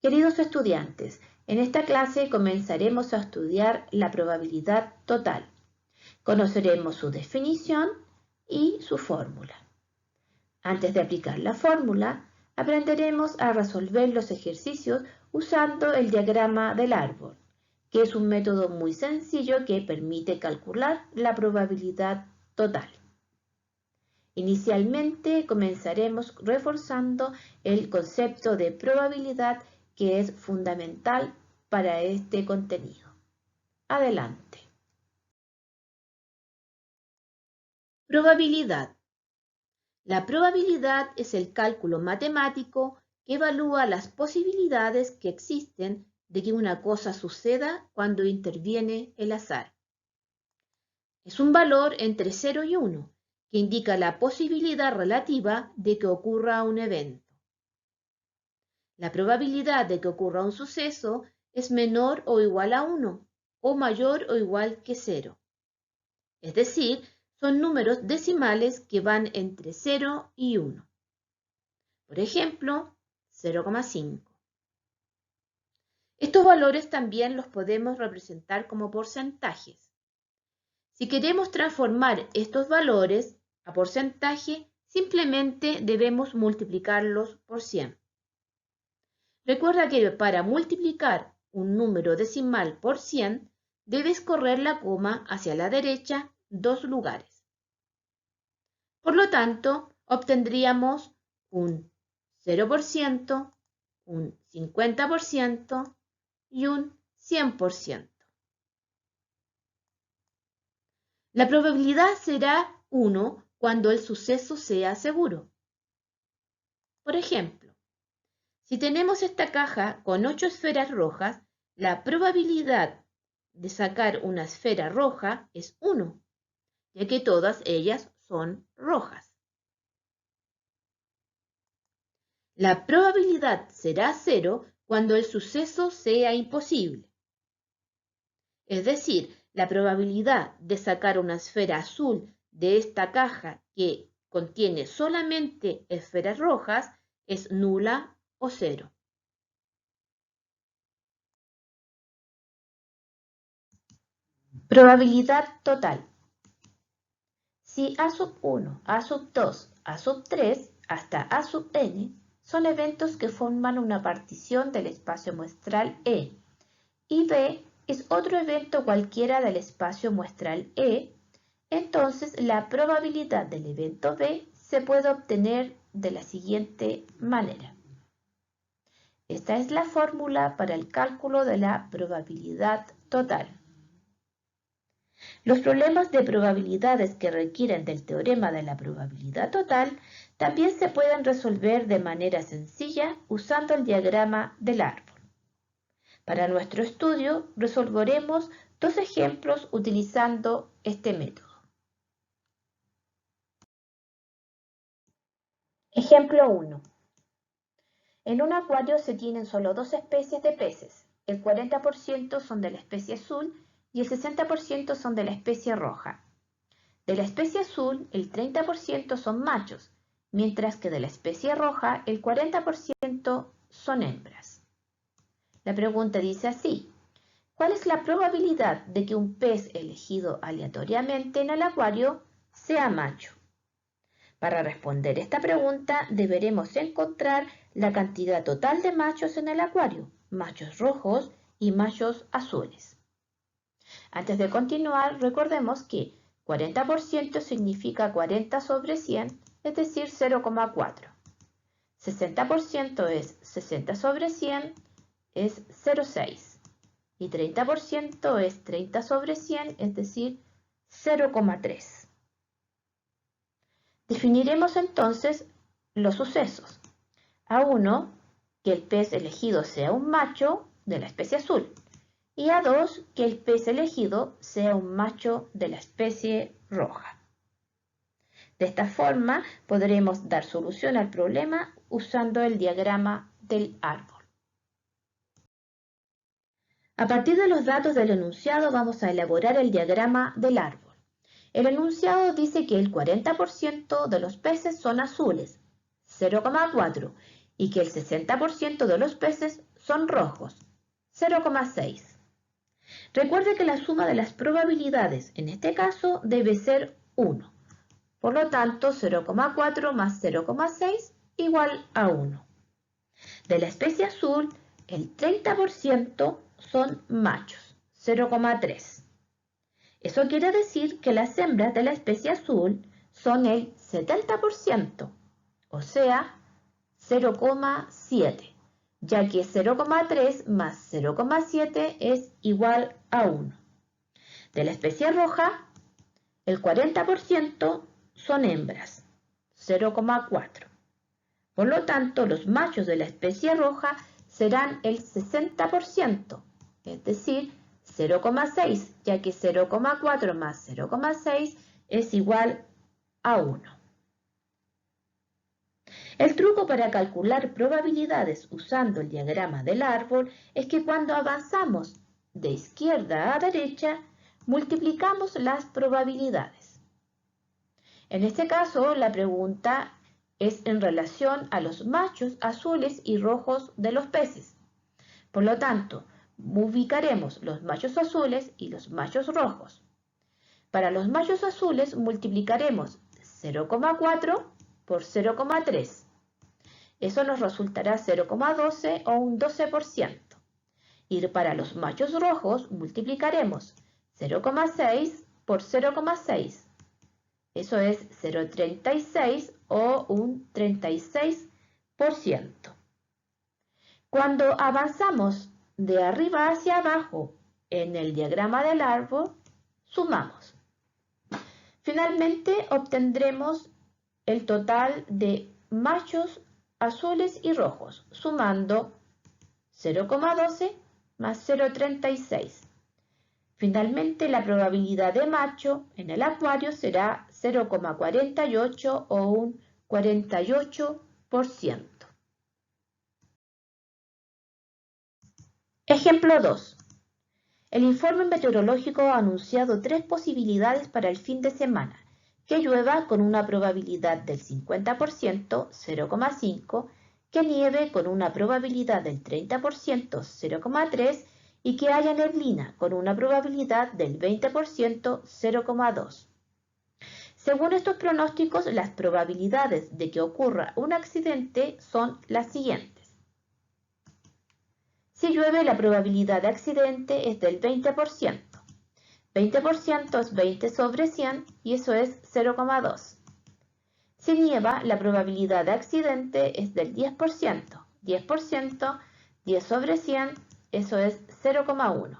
Queridos estudiantes, en esta clase comenzaremos a estudiar la probabilidad total. Conoceremos su definición y su fórmula. Antes de aplicar la fórmula, aprenderemos a resolver los ejercicios usando el diagrama del árbol, que es un método muy sencillo que permite calcular la probabilidad total. Inicialmente comenzaremos reforzando el concepto de probabilidad que es fundamental para este contenido. Adelante. Probabilidad. La probabilidad es el cálculo matemático que evalúa las posibilidades que existen de que una cosa suceda cuando interviene el azar. Es un valor entre 0 y 1 que indica la posibilidad relativa de que ocurra un evento. La probabilidad de que ocurra un suceso es menor o igual a 1 o mayor o igual que 0. Es decir, son números decimales que van entre 0 y 1. Por ejemplo, 0,5. Estos valores también los podemos representar como porcentajes. Si queremos transformar estos valores a porcentaje, simplemente debemos multiplicarlos por 100. Recuerda que para multiplicar un número decimal por 100, debes correr la coma hacia la derecha 2 lugares. Por lo tanto, obtendríamos un 0%, un 50% y un 100%. La probabilidad será 1 cuando el suceso sea seguro. Por ejemplo, si tenemos esta caja con 8 esferas rojas, la probabilidad de sacar una esfera roja es 1, ya que todas ellas son rojas. La probabilidad será 0 cuando el suceso sea imposible. Es decir, la probabilidad de sacar una esfera azul de esta caja que contiene solamente esferas rojas es nula o 0. Probabilidad total. Si A sub 1, A sub 2, A sub 3 hasta A sub n son eventos que forman una partición del espacio muestral E y B es otro evento cualquiera del espacio muestral E, entonces la probabilidad del evento B se puede obtener de la siguiente manera. Esta es la fórmula para el cálculo de la probabilidad total. Los problemas de probabilidades que requieren del teorema de la probabilidad total también se pueden resolver de manera sencilla usando el diagrama del árbol. Para nuestro estudio resolveremos dos ejemplos utilizando este método. Ejemplo 1. En un acuario se tienen solo dos especies de peces. El 40% son de la especie azul y el 60% son de la especie roja. De la especie azul, el 30% son machos, mientras que de la especie roja, el 40% son hembras. La pregunta dice así: ¿cuál es la probabilidad de que un pez elegido aleatoriamente en el acuario sea macho? Para responder esta pregunta deberemos encontrar la cantidad total de machos en el acuario, machos rojos y machos azules. Antes de continuar, recordemos que 40% significa 40 sobre 100, es decir, 0,4. 60% es 60 sobre 100, es 0,6. Y 30% es 30 sobre 100, es decir, 0,3. Definiremos entonces los sucesos. A1, que el pez elegido sea un macho de la especie azul. Y A2, que el pez elegido sea un macho de la especie roja. De esta forma podremos dar solución al problema usando el diagrama del árbol. A partir de los datos del enunciado vamos a elaborar el diagrama del árbol. El enunciado dice que el 40% de los peces son azules, 0,4, y que el 60% de los peces son rojos, 0,6. Recuerde que la suma de las probabilidades en este caso debe ser 1. Por lo tanto, 0,4 más 0,6 igual a 1. De la especie azul, el 30% son machos, 0,3. Eso quiere decir que las hembras de la especie azul son el 70%, o sea, 0,7, ya que 0,3 más 0,7 es igual a 1. De la especie roja, el 40% son hembras, 0,4. Por lo tanto, los machos de la especie roja serán el 60%, es decir, 0,6, ya que 0,4 más 0,6 es igual a 1. El truco para calcular probabilidades usando el diagrama del árbol es que cuando avanzamos de izquierda a derecha, multiplicamos las probabilidades. En este caso, la pregunta es en relación a los machos azules y rojos de los peces. Por lo tanto, ubicaremos los machos azules y los machos rojos. Para los machos azules multiplicaremos 0,4 por 0,3. Eso nos resultará 0,12 o un 12%. Y para los machos rojos multiplicaremos 0,6 por 0,6. Eso es 0,36 o un 36%. Cuando avanzamos de arriba hacia abajo en el diagrama del árbol, sumamos. Finalmente obtendremos el total de machos azules y rojos, sumando 0,12 más 0,36. Finalmente, la probabilidad de macho en el acuario será 0,48 o un 48%. Ejemplo 2. El informe meteorológico ha anunciado 3 posibilidades para el fin de semana: que llueva con una probabilidad del 50%, 0,5, que nieve con una probabilidad del 30%, 0,3, y que haya neblina con una probabilidad del 20%, 0,2. Según estos pronósticos, las probabilidades de que ocurra un accidente son las siguientes. Si llueve, la probabilidad de accidente es del 20%. 20% es 20 sobre 100 y eso es 0,2. Si nieva, la probabilidad de accidente es del 10%. 10%, 10 sobre 100, eso es 0,1.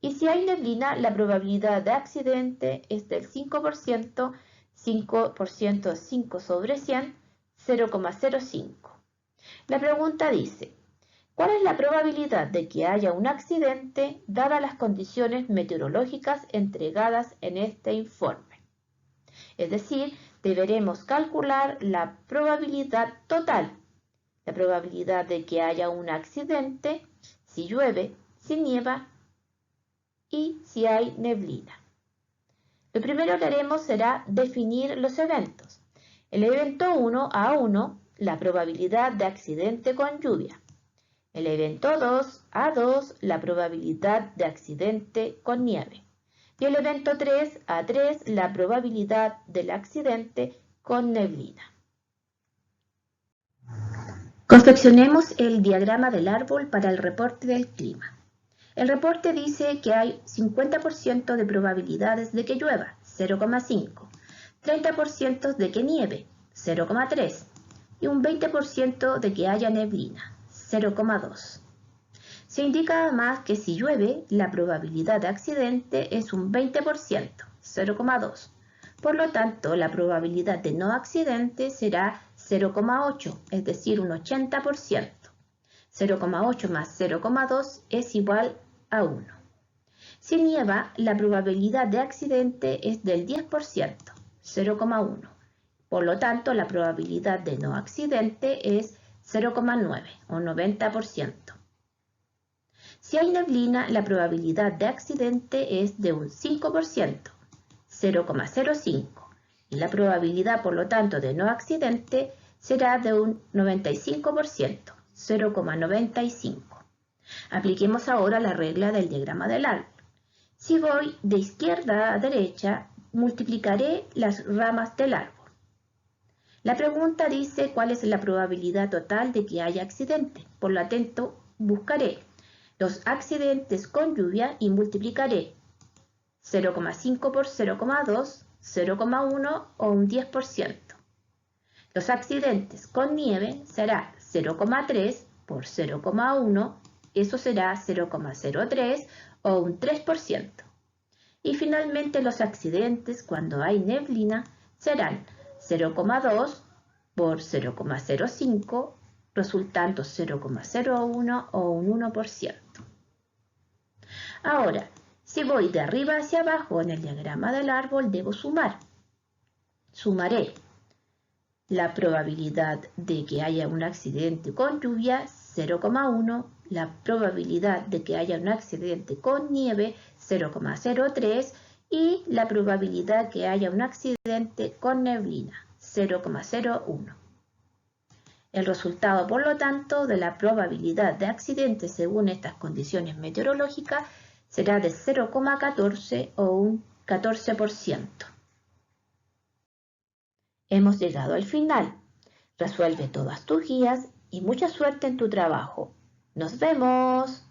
Y si hay neblina, la probabilidad de accidente es del 5%. 5% es 5 sobre 100, 0,05. La pregunta dice: ¿cuál es la probabilidad de que haya un accidente dadas las condiciones meteorológicas entregadas en este informe? Es decir, deberemos calcular la probabilidad total, la probabilidad de que haya un accidente, si llueve, si nieva y si hay neblina. Lo primero que haremos será definir los eventos. El evento 1, A1, la probabilidad de accidente con lluvia. El evento 2, A2, la probabilidad de accidente con nieve. Y el evento 3, A3, la probabilidad del accidente con neblina. Confeccionemos el diagrama del árbol para el reporte del clima. El reporte dice que hay 50% de probabilidades de que llueva, 0,5, 30% de que nieve, 0,3, y un 20% de que haya neblina, 0,2. Se indica además que si llueve, la probabilidad de accidente es un 20%, 0,2. Por lo tanto, la probabilidad de no accidente será 0,8, es decir, un 80%. 0,8 más 0,2 es igual a 1. Si nieva, la probabilidad de accidente es del 10%, 0,1. Por lo tanto, la probabilidad de no accidente es 0,9 o 90%. Si hay neblina, la probabilidad de accidente es de un 5%, 0,05. Y la probabilidad, por lo tanto, de no accidente será de un 95%, 0,95. Apliquemos ahora la regla del diagrama del árbol. Si voy de izquierda a derecha, multiplicaré las ramas del árbol. La pregunta dice cuál es la probabilidad total de que haya accidente. Por lo tanto, buscaré los accidentes con lluvia y multiplicaré 0,5 por 0,2, 0,1 o un 10%. Los accidentes con nieve será 0,3 por 0,1, eso será 0,03 o un 3%. Y finalmente los accidentes cuando hay neblina serán 0,2 por 0,05, resultando 0,01 o un 1%. Ahora, si voy de arriba hacia abajo en el diagrama del árbol, debo sumar. Sumaré la probabilidad de que haya un accidente con lluvia, 0,1, la probabilidad de que haya un accidente con nieve, 0,03, y la probabilidad que haya un accidente con neblina, 0,01. El resultado, por lo tanto, de la probabilidad de accidente según estas condiciones meteorológicas será de 0,14 o un 14%. Hemos llegado al final. Resuelve todas tus guías y mucha suerte en tu trabajo. ¡Nos vemos!